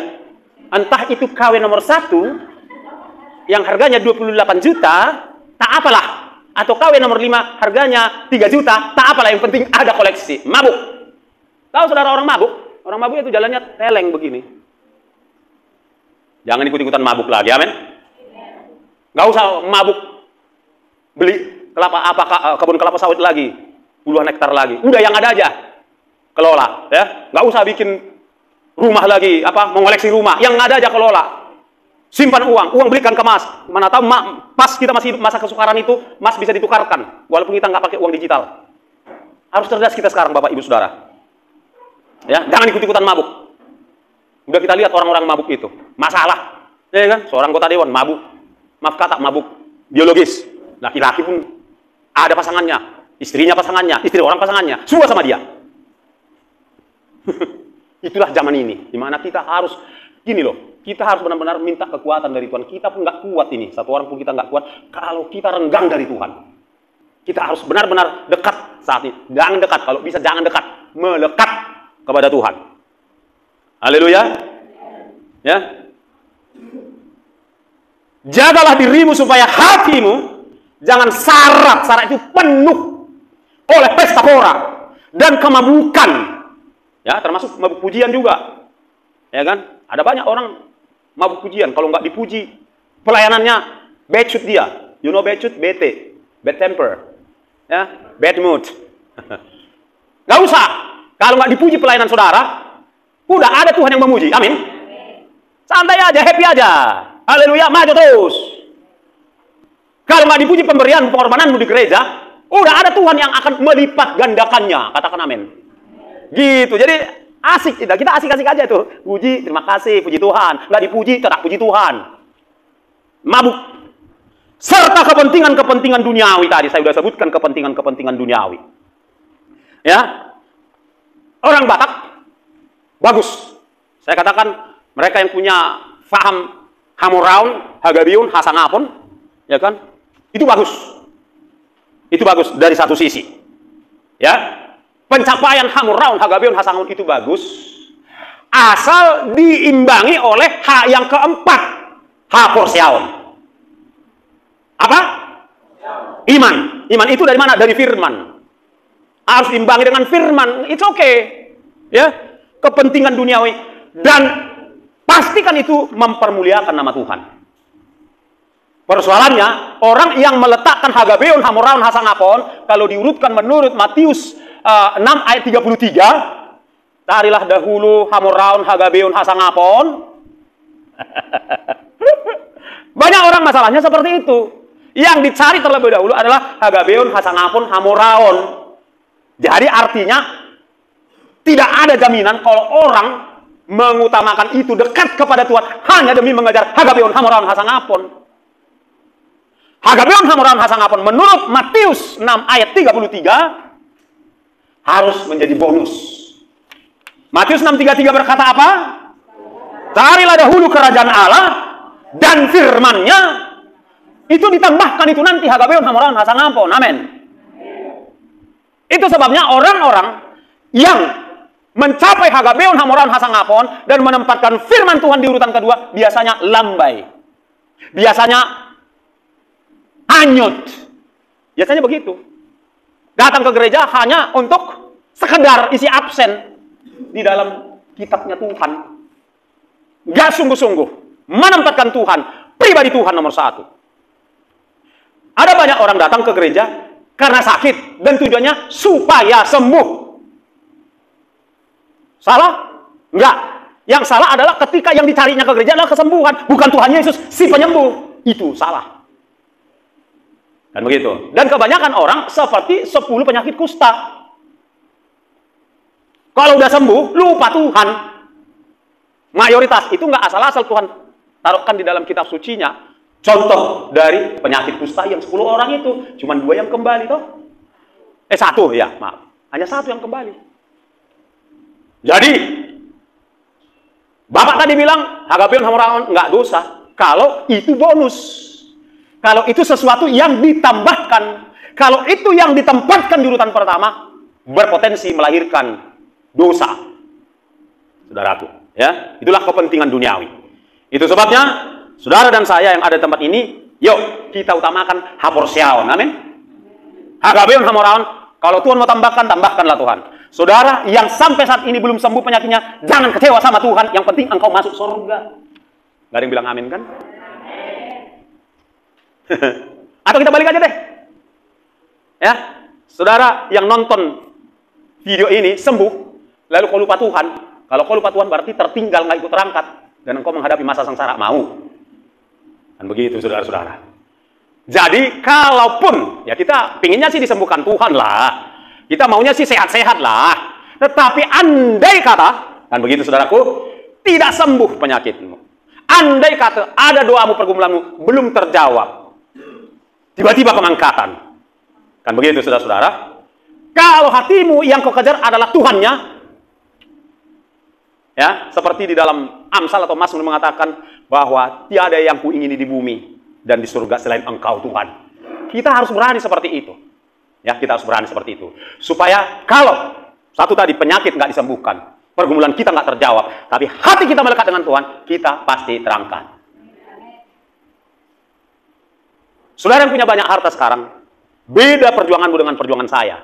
Entah itu KW nomor 1 yang harganya 28 juta, tak apalah. Atau KW nomor 5 harganya 3 juta, tak apalah, yang penting ada koleksi. Mabuk. Tahu saudara orang mabuk? Orang mabuk itu jalannya teleng begini. Jangan ikut-ikutan mabuk lagi, amin. Nggak usah mabuk beli kebun kelapa sawit lagi, puluhan hektar lagi. Udah yang ada aja kelola, ya. Nggak usah bikin rumah lagi, mengoleksi rumah. Yang ada aja kelola. Simpan uang belikan ke Mas. Mana tahu pas kita masih masa kesukaran itu, Mas bisa ditukarkan, walaupun kita nggak pakai uang digital. Harus cerdas kita sekarang, Bapak Ibu Saudara. Ya, jangan ikut-ikutan mabuk. Udah kita lihat orang-orang mabuk itu, masalah. Ya kan? Seorang anggota dewan mabuk. Maaf kata, mabuk biologis. Laki-laki pun ada pasangannya, istrinya pasangannya, istri orang pasangannya, semua sama dia. Itulah zaman ini, dimana kita harus gini loh, kita harus benar-benar minta kekuatan dari Tuhan. Kita pun nggak kuat ini, satu orang pun kita nggak kuat kalau kita renggang dari Tuhan. Kita harus benar-benar dekat saat ini. Jangan dekat, kalau bisa jangan dekat, melekat kepada Tuhan. Haleluya. Ya. Jagalah dirimu supaya hatimu jangan syarat itu penuh oleh pesta pora dan kemabukan. Ya, termasuk mabuk pujian juga. Ya kan? Ada banyak orang mabuk pujian, kalau nggak dipuji pelayanannya bad dia. You know bad bete, bad temper. Ya, bad mood. Nggak usah. Kalau nggak dipuji pelayanan saudara, udah ada Tuhan yang memuji. Amin. Santai aja, happy aja. Haleluya, maju terus. Kalau nggak dipuji pemberian pengorbananmu di gereja, udah ada Tuhan yang akan melipat gandakannya. Katakan amin. Gitu. Jadi asik kita asik-asik aja tuh. Puji, terima kasih, puji Tuhan. Nggak dipuji, tidak puji Tuhan. Mabuk. Serta kepentingan-kepentingan duniawi tadi. Saya sudah sebutkan kepentingan-kepentingan duniawi. Ya. Orang Batak bagus. Saya katakan mereka yang punya faham Hamoraun, Hagabiun, Hasangapon, ya kan? Itu bagus. Itu bagus dari satu sisi. Ya. Pencapaian Hamoraun, Hagabiun, Hasangapon itu bagus. Asal diimbangi oleh H yang keempat, Haporseaon. Apa? Iman. Iman itu dari mana? Dari firman. Harus diimbangi dengan firman. It's okay. Ya, kepentingan duniawi dan pastikan itu mempermuliakan nama Tuhan. Persoalannya orang yang meletakkan Hagabeon, Hamoraun, Hasangapon kalau diurutkan menurut Matius 6 ayat 33, tarilah dahulu Hamoraun, Hagabeon, Hasangapon. Banyak orang masalahnya seperti itu. Yang dicari terlebih dahulu adalah Hagabeon, Hasangapon, Hamoraun. Jadi artinya tidak ada jaminan kalau orang mengutamakan itu dekat kepada Tuhan hanya demi mengejar Hagabeon, Hamoraun, Hasangapon. Hagabeon, Hamoraun, Hasangapon menurut Matius 6 ayat 33 harus menjadi bonus. Matius 6:33 berkata apa? Carilah dahulu kerajaan Allah dan firman-Nya, itu ditambahkan itu nanti Hagabeon, Hamoraun, Hasangapon. Amin. Itu sebabnya orang-orang yang mencapai Hagabeon, Hamoraun, Hasangapon dan menempatkan firman Tuhan di urutan kedua biasanya lambai. Biasanya hanyut. Biasanya begitu. Datang ke gereja hanya untuk sekedar isi absen di dalam kitabnya Tuhan. Gak sungguh-sungguh menempatkan Tuhan, pribadi Tuhan nomor satu. Ada banyak orang datang ke gereja karena sakit dan tujuannya supaya sembuh. Salah? Enggak. Yang salah adalah ketika yang dicarinya ke gereja adalah kesembuhan, bukan Tuhan Yesus si penyembuh. Itu salah. Dan begitu. Dan kebanyakan orang seperti 10 penyakit kusta. Kalau udah sembuh, lupa Tuhan. Mayoritas itu nggak asal-asal Tuhan taruhkan di dalam kitab sucinya, contoh dari penyakit kusta yang 10 orang itu, cuma 2 yang kembali toh. 1 ya, maaf. Hanya 1 yang kembali. Jadi, Bapak tadi bilang, Hagabeon Hamoraon nggak dosa. Kalau itu bonus. Kalau itu sesuatu yang ditambahkan. Kalau itu yang ditempatkan di urutan pertama, berpotensi melahirkan dosa. Saudaraku, ya. Itulah kepentingan duniawi. Itu sebabnya, saudara dan saya yang ada di tempat ini, yuk kita utamakan haporsiaon. Amin. Hagabeon Hamoraon, kalau Tuhan mau tambahkan, tambahkanlah Tuhan. Saudara yang sampai saat ini belum sembuh penyakitnya, jangan kecewa sama Tuhan. Yang penting engkau masuk surga. Gak ada yang bilang amin kan? Atau kita balik aja deh. Ya, saudara yang nonton video ini sembuh, lalu kau lupa Tuhan. Kalau kau lupa Tuhan berarti tertinggal, nggak ikut terangkat, dan engkau menghadapi masa sengsara. Mau? Kan begitu, saudara-saudara. Jadi, kalaupun ya kita pinginnya sih disembuhkan Tuhan lah, kita maunya sih sehat-sehat lah. Tetapi andai kata, kan begitu saudaraku, tidak sembuh penyakitmu. Andai kata ada doamu, pergumulanmu belum terjawab, tiba-tiba pengangkatan. Kan begitu saudara-saudara. Kalau hatimu yang kau kejar adalah Tuhannya, ya, seperti di dalam Amsal atau Mazmur mengatakan bahwa tiada yang kuingini di bumi dan di surga selain Engkau Tuhan. Kita harus berani seperti itu. Ya, kita harus berani seperti itu. Supaya kalau satu tadi penyakit nggak disembuhkan, pergumulan kita nggak terjawab, tapi hati kita melekat dengan Tuhan, kita pasti terangkat. Saudara yang punya banyak harta sekarang, beda perjuanganmu dengan perjuangan saya.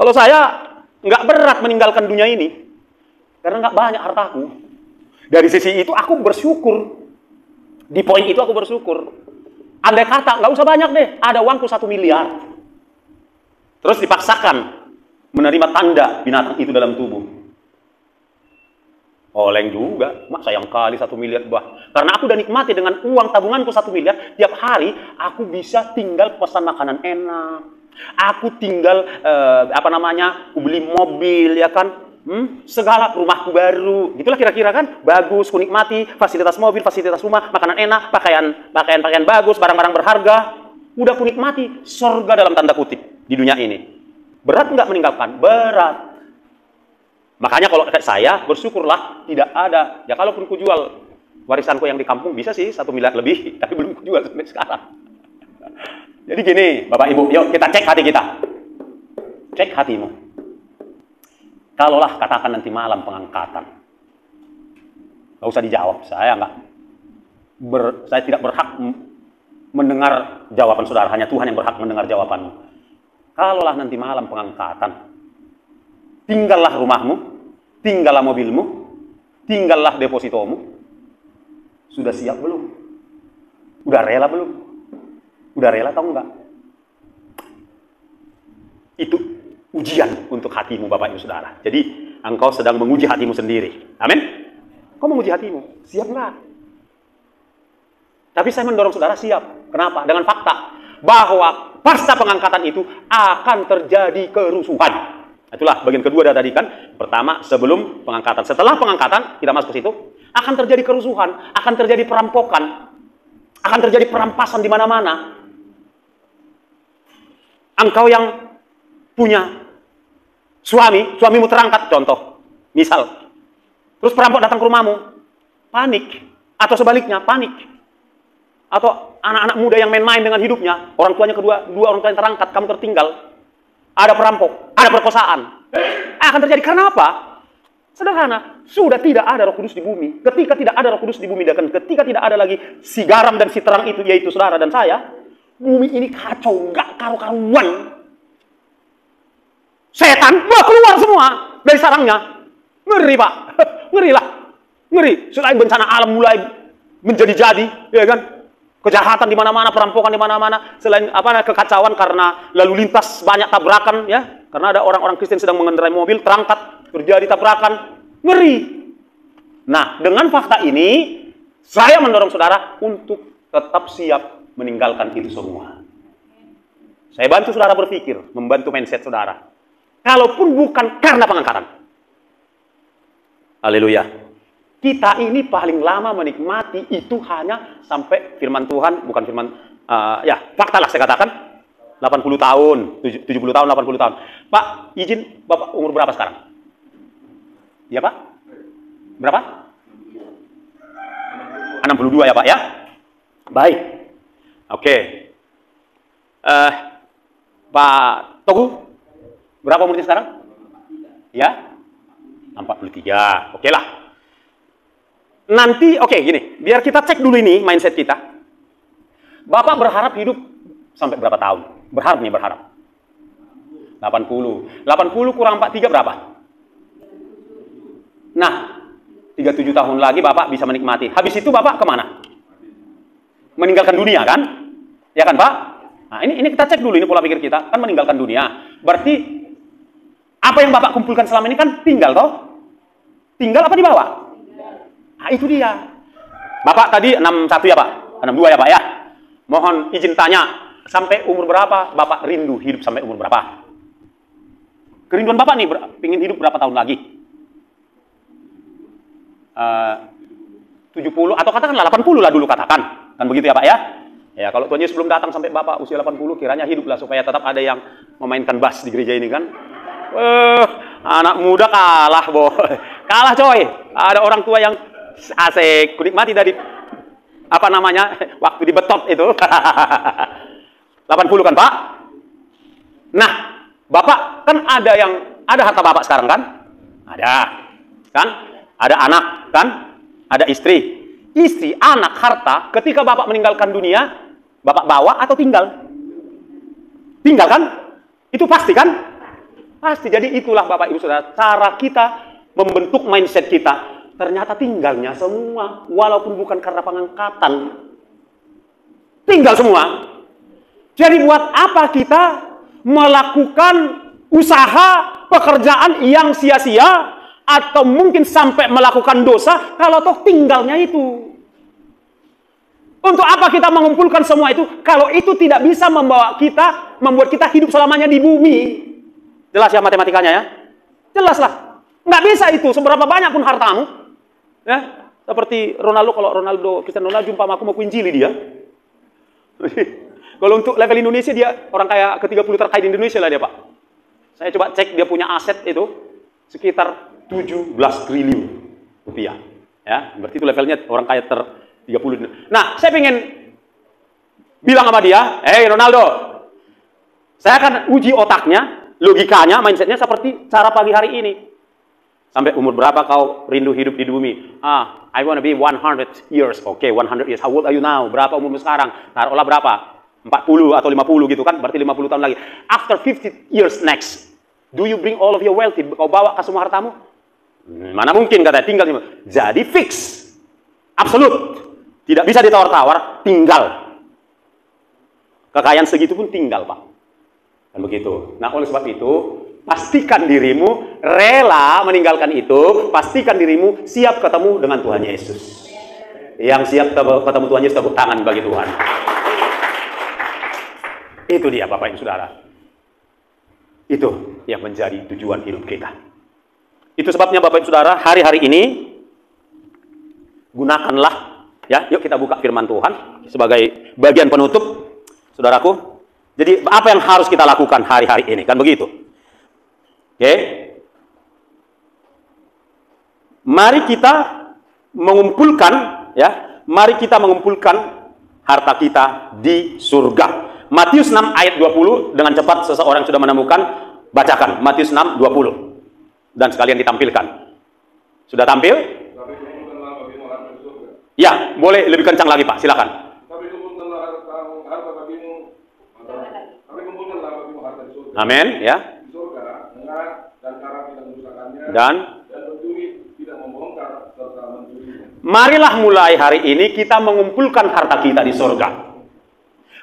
Kalau saya nggak berat meninggalkan dunia ini, karena nggak banyak hartaku. Dari sisi itu aku bersyukur. Di poin itu aku bersyukur. Andai kata nggak usah banyak deh, ada uangku 1 miliar. Terus dipaksakan menerima tanda binatang itu dalam tubuh. Oleng juga, mak sayang kali 1 miliar bah. Karena aku udah nikmati dengan uang tabunganku 1 miliar, tiap hari aku bisa tinggal pesan makanan enak. Aku tinggal aku beli mobil ya kan, segala rumahku baru, gitulah kira-kira kan, bagus, ku nikmati fasilitas mobil, fasilitas rumah, makanan enak, pakaian bagus, barang-barang berharga, udah ku nikmati surga dalam tanda kutip di dunia ini. Berat nggak meninggalkan? Berat. Makanya kalau kayak saya, bersyukurlah tidak ada. Ya kalaupun ku jual warisanku yang di kampung, bisa sih 1 miliar lebih, tapi belum ku jual sampai sekarang. Jadi gini, Bapak Ibu, yuk kita cek hati kita. Cek hatimu. Kalaulah katakan nanti malam pengangkatan, nggak usah dijawab. Saya tidak berhak mendengar jawaban saudara. Hanya Tuhan yang berhak mendengar jawabanmu. Kalaulah nanti malam pengangkatan, tinggallah rumahmu, tinggallah mobilmu, tinggallah depositomu. Sudah siap belum? Udah rela belum? Udah rela atau enggak? Itu ujian untuk hatimu, Bapak Ibu Saudara. Jadi, engkau sedang menguji hatimu sendiri. Amin? Kau menguji hatimu. Siap enggak? Tapi saya mendorong saudara siap. Kenapa? Dengan fakta bahwa pasca pengangkatan itu akan terjadi kerusuhan. Itulah bagian kedua dari tadi kan. Pertama, sebelum pengangkatan. Setelah pengangkatan, kita masuk ke situ, akan terjadi kerusuhan, akan terjadi perampokan, akan terjadi perampasan di mana-mana. Engkau yang punya suamimu terangkat, contoh, misal, terus perampok datang ke rumahmu, panik, atau sebaliknya, panik, atau anak-anak muda yang main-main dengan hidupnya, orang tuanya dua orang tua yang terangkat, kamu tertinggal, ada perampok, ada perkosaan, akan terjadi. Karena apa? Sederhana, sudah tidak ada Roh Kudus di bumi. Ketika tidak ada Roh Kudus di bumi, dan ketika tidak ada lagi si garam dan si terang itu, yaitu saudara dan saya, bumi ini kacau, nggak karu-karuan. Setan, keluar semua dari sarangnya. Ngeri, Pak. Ngeri lah. Ngeri. Selain bencana alam mulai menjadi-jadi, ya kan? Kejahatan di mana-mana, perampokan di mana-mana, selain kekacauan karena lalu lintas banyak tabrakan, ya. Karena ada orang-orang Kristen sedang mengendarai mobil, terangkat, terjadi tabrakan. Ngeri. Nah, dengan fakta ini, saya mendorong saudara untuk tetap siap meninggalkan itu semua. Saya bantu saudara berpikir, membantu mindset saudara. Kalaupun bukan karena pengangkatan. Haleluya. Kita ini paling lama menikmati itu hanya sampai firman Tuhan, bukan firman, ya fakta lah saya katakan, 80 tahun, 70 tahun, 80 tahun. Pak, izin Bapak umur berapa sekarang? Ya Pak? Berapa? 62 ya Pak ya? Baik. Oke. Pak Togu, berapa umurnya sekarang? Ya? 43. Oke lah. Nanti, oke gini, biar kita cek dulu ini mindset kita. Bapak berharap hidup sampai berapa tahun? Berharap nih, berharap. 80. 80 kurang 43 berapa? Nah, 37 tahun lagi Bapak bisa menikmati. Habis itu Bapak kemana? Meninggalkan dunia kan? Ya kan Pak? Nah, ini kita cek dulu, ini pola pikir kita. Kan meninggalkan dunia. Berarti, apa yang Bapak kumpulkan selama ini kan tinggal toh? Tinggal apa dibawa? Nah, itu dia. Bapak tadi 61 ya Pak? 62 ya Pak ya? Mohon izin tanya, sampai umur berapa Bapak rindu hidup sampai umur berapa? Kerinduan Bapak nih, ingin hidup berapa tahun lagi? 70 atau katakanlah 80 lah dulu katakan. Kan begitu ya Pak ya? Ya, kalau Tuhan Yesus belum datang sampai Bapak usia 80, kiranya hiduplah supaya tetap ada yang memainkan bass di gereja ini kan. Anak muda kalah, boy. Kalah coy. Ada orang tua yang asik, nikmati dari apa namanya waktu di betot itu. 80 kan Pak? Nah, Bapak kan ada harta Bapak sekarang kan? Ada. Kan? Ada anak kan? Ada istri. Istri, anak, harta, ketika Bapak meninggalkan dunia, Bapak bawa atau tinggal? Tinggal kan? Itu pasti kan? Pasti. Jadi itulah Bapak Ibu Saudara, cara kita membentuk mindset kita. Ternyata tinggalnya semua, walaupun bukan karena pengangkatan. Tinggal semua. Jadi buat apa kita melakukan usaha, pekerjaan yang sia-sia, atau mungkin sampai melakukan dosa, kalau toh tinggalnya itu. Untuk apa kita mengumpulkan semua itu, kalau itu tidak bisa membuat kita hidup selamanya di bumi. Jelas ya matematikanya ya? Jelas lah. Nggak bisa itu, seberapa banyak pun hartamu. Ya, seperti Ronaldo, kalau Cristiano Ronaldo jumpa sama aku mau kuinjili dia. Kalau untuk level Indonesia dia orang kayak ke-30 terkaya di Indonesia lah dia Pak. Saya coba cek dia punya aset itu sekitar 17 triliun rupiah. Ya, berarti itu levelnya orang kaya 30. Nah, saya pengen bilang sama dia, Ronaldo, saya akan uji otaknya, logikanya, mindsetnya seperti cara pagi hari ini. Sampai umur berapa kau rindu hidup di bumi? I wanna be 100 years. Oke, 100 years. How old are you now? Berapa umurmu sekarang? Taruhlah berapa? 40 atau 50 gitu kan? Berarti 50 tahun lagi. After 50 years next, do you bring all of your wealth? Kau bawa ke semua hartamu? Mana mungkin katanya, tinggal. Jadi fix. Absolut. Tidak bisa ditawar-tawar, tinggal. Kekayaan segitu pun tinggal, Pak. Dan begitu. Nah, oleh sebab itu, pastikan dirimu rela meninggalkan itu, pastikan dirimu siap ketemu dengan Tuhan Yesus. Yang siap ketemu Tuhan Yesus, tepuk tangan bagi Tuhan. Itu dia Bapak Ibu Saudara. Itu yang menjadi tujuan hidup kita. Itu sebabnya Bapak Ibu Saudara, hari-hari ini gunakanlah, ya, yuk kita buka firman Tuhan sebagai bagian penutup, saudaraku. Jadi apa yang harus kita lakukan hari-hari ini, kan begitu? Oke. Mari kita mengumpulkan, ya, mari kita mengumpulkan harta kita di surga. Matius 6 ayat 20, dengan cepat seseorang sudah menemukan, bacakan Matius 6 20 dan sekalian ditampilkan. Sudah tampil? Ya, boleh lebih kencang lagi Pak, silakan. Amin, ya. Dan marilah mulai hari ini kita mengumpulkan harta kita di surga.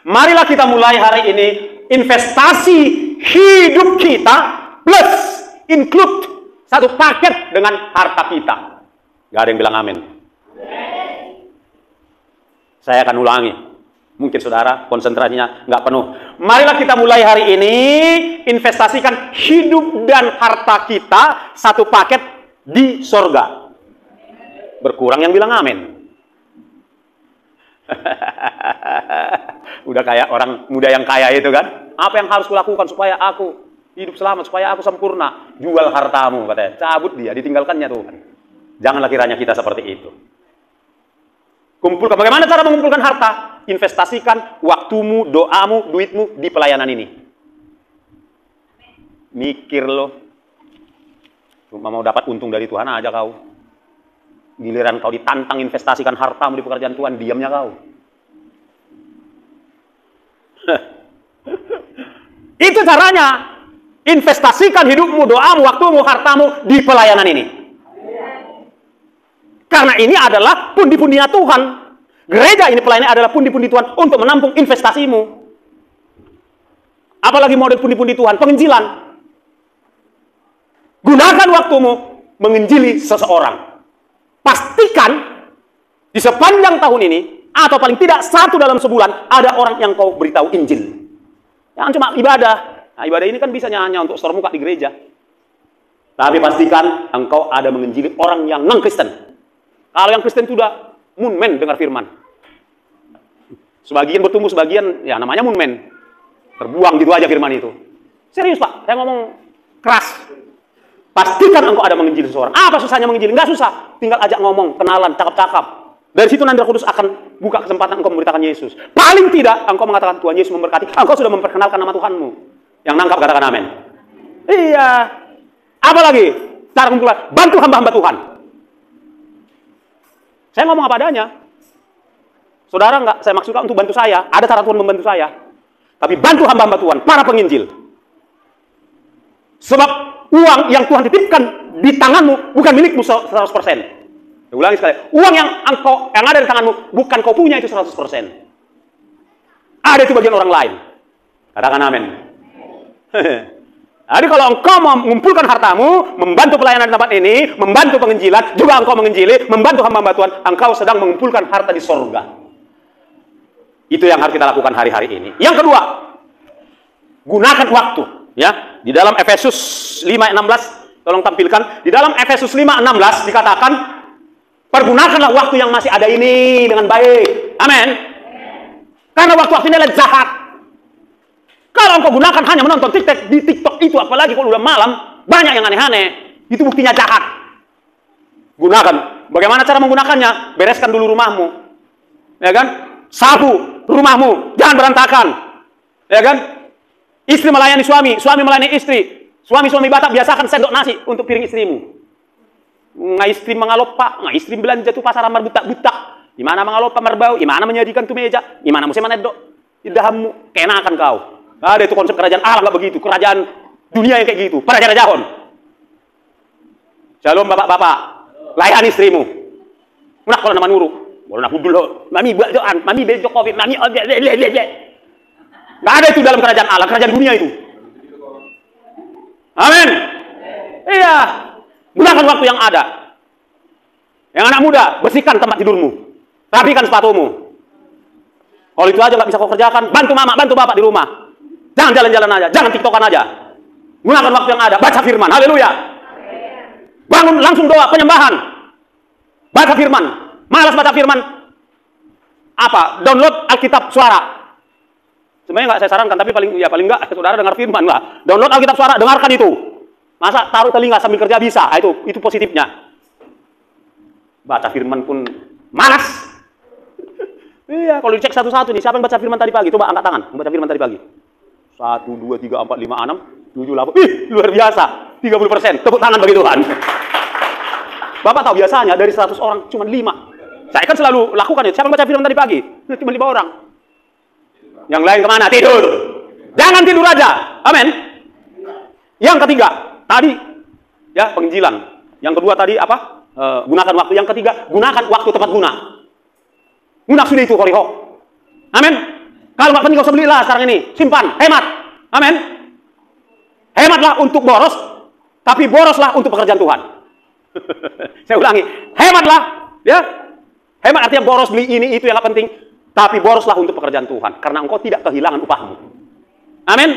Marilah kita mulai hari ini investasi hidup kita plus include satu paket dengan harta kita. Gak ada yang bilang amin. Saya akan ulangi. Mungkin saudara konsentrasinya nggak penuh. Marilah kita mulai hari ini investasikan hidup dan harta kita satu paket di surga. Berkurang yang bilang amin. Udah kayak orang muda yang kaya itu kan. Apa yang harus kulakukan supaya aku hidup selamat, supaya aku sempurna? Jual hartamu, katanya. Cabut dia, ditinggalkannya Tuhan. Janganlah kiranya kita seperti itu. Kumpulkan. Bagaimana cara mengumpulkan harta? Investasikan waktumu, doamu, duitmu di pelayanan ini. Mikir lo. Cuma mau dapat untung dari Tuhan aja kau. Giliran kau ditantang investasikan hartamu di pekerjaan Tuhan, diamnya kau. Itu caranya. Investasikan hidupmu, doamu, waktumu, hartamu di pelayanan ini. Karena ini adalah pundi-pundinya Tuhan. Gereja ini pelayanan adalah pundi-pundi Tuhan untuk menampung investasimu. Apalagi model pundi-pundi Tuhan, penginjilan. Gunakan waktumu menginjili seseorang. Pastikan di sepanjang tahun ini, atau paling tidak satu dalam sebulan, ada orang yang kau beritahu Injil. Yang cuma ibadah. Nah, ibadah ini kan bisa hanya untuk store muka di gereja. Tapi pastikan engkau ada menginjili orang yang non-Kristen. Kalau yang Kristen itu udah munmen dengar firman. Sebagian bertumbuh, sebagian ya namanya munmen. Terbuang gitu aja firman itu. Serius Pak, saya ngomong keras. Pastikan engkau ada menginjili seseorang. Apa susahnya menginjili? Enggak susah. Tinggal ajak ngomong, kenalan, cakap-cakap. Dari situ nanti Roh Kudus akan buka kesempatan engkau memberitakan Yesus. Paling tidak engkau mengatakan Tuhan Yesus memberkati. Engkau sudah memperkenalkan nama Tuhanmu. Yang nangkap katakan amin. Iya. Apalagi cara kumpulan, bantu hamba-hamba Tuhan. Saya ngomong apa adanya. Saudara enggak saya maksudkan untuk bantu saya. Ada cara Tuhan membantu saya. Tapi bantu hamba-hamba Tuhan, para penginjil. Sebab uang yang Tuhan titipkan di tanganmu bukan milikmu 100%. Saya ulangi sekali. Uang yang ada di tanganmu bukan kau punya itu 100%. Ada itu bagian orang lain. Katakan amin. Jadi kalau engkau mau mengumpulkan hartamu, membantu pelayanan di tempat ini, membantu penginjilan, juga engkau menginjili, membantu hamba-hamba Tuhan, engkau sedang mengumpulkan harta di sorga. Itu yang harus kita lakukan hari-hari ini. Yang kedua, gunakan waktu. Ya, di dalam Efesus 5:16, tolong tampilkan. Di dalam Efesus 5:16 dikatakan, pergunakanlah waktu yang masih ada ini dengan baik. Amin. Karena waktu-waktu ini adalah jahat. Kalau engkau gunakan hanya menonton TikTok, di TikTok itu apalagi kalau udah malam, banyak yang aneh-aneh. Itu buktinya jahat. Gunakan. Bagaimana cara menggunakannya? Bereskan dulu rumahmu. Ya kan? Sapu rumahmu, jangan berantakan. Ya kan? Istri melayani suami, suami melayani istri. Suami-suami Batak biasakan sendok nasi untuk piring istrimu. Nggak istri mengalop pak, nggak istri belanja tuh pasar amar butak-butak. Gimana mengalop pak merbau, gimana menyajikan tuh meja, gimana musim menedok. Idahmu, kenakan kau. Ada itu konsep kerajaan Allah nggak begitu, kerajaan dunia yang kayak gitu, pada jahon. Shalom bapak-bapak, layani istrimu. Udah kalau nama nuruk, boleh nak dulu, mami buat doan, mami besok covid, mami nggak ada itu dalam kerajaan Allah, kerajaan dunia itu. Amin. Iya, gunakan waktu yang ada. Yang anak muda, bersihkan tempat tidurmu, rapikan sepatumu. Kalau itu aja nggak bisa kau kerjakan, bantu mama, bantu bapak di rumah. Jangan jalan-jalan aja, jangan tiktokan aja. Gunakan waktu yang ada, baca firman, haleluya. Bangun langsung doa, penyembahan. Baca firman, malas baca firman. Apa? Download Alkitab suara. Sebenarnya nggak saya sarankan, tapi paling nggak saudara dengar firman lah. Download Alkitab suara, dengarkan itu. Masa taruh telinga sambil kerja bisa? Itu positifnya. Baca firman pun malas. Iya, kalau dicek satu-satu nih, siapa yang baca firman tadi pagi? Coba angkat tangan, baca firman tadi pagi. 1, 2, 3, 4, 5, 6, 7, 8. Ih, luar biasa. 30%. Tepuk tangan bagi Tuhan. Bapak tahu biasanya dari 100 orang cuma 5. Saya kan selalu lakukan itu. Siapa yang baca firman tadi pagi? Cuma 5 orang. Yang lain kemana? Tidur. Jangan tidur aja. Amin. Yang ketiga, tadi ya penginjilan. Yang kedua tadi apa? Gunakan waktu. Yang ketiga, gunakan waktu tepat guna. Guna sudah itu koliho. Amin. Kalau nggak penting, nggak usah belilah sekarang ini. Simpan, hemat. Amin. Hematlah untuk boros, tapi boroslah untuk pekerjaan Tuhan. Saya ulangi, hematlah, ya. Hemat artinya boros beli ini itu yang nggak penting, tapi boroslah untuk pekerjaan Tuhan, karena engkau tidak kehilangan upahmu. Amin.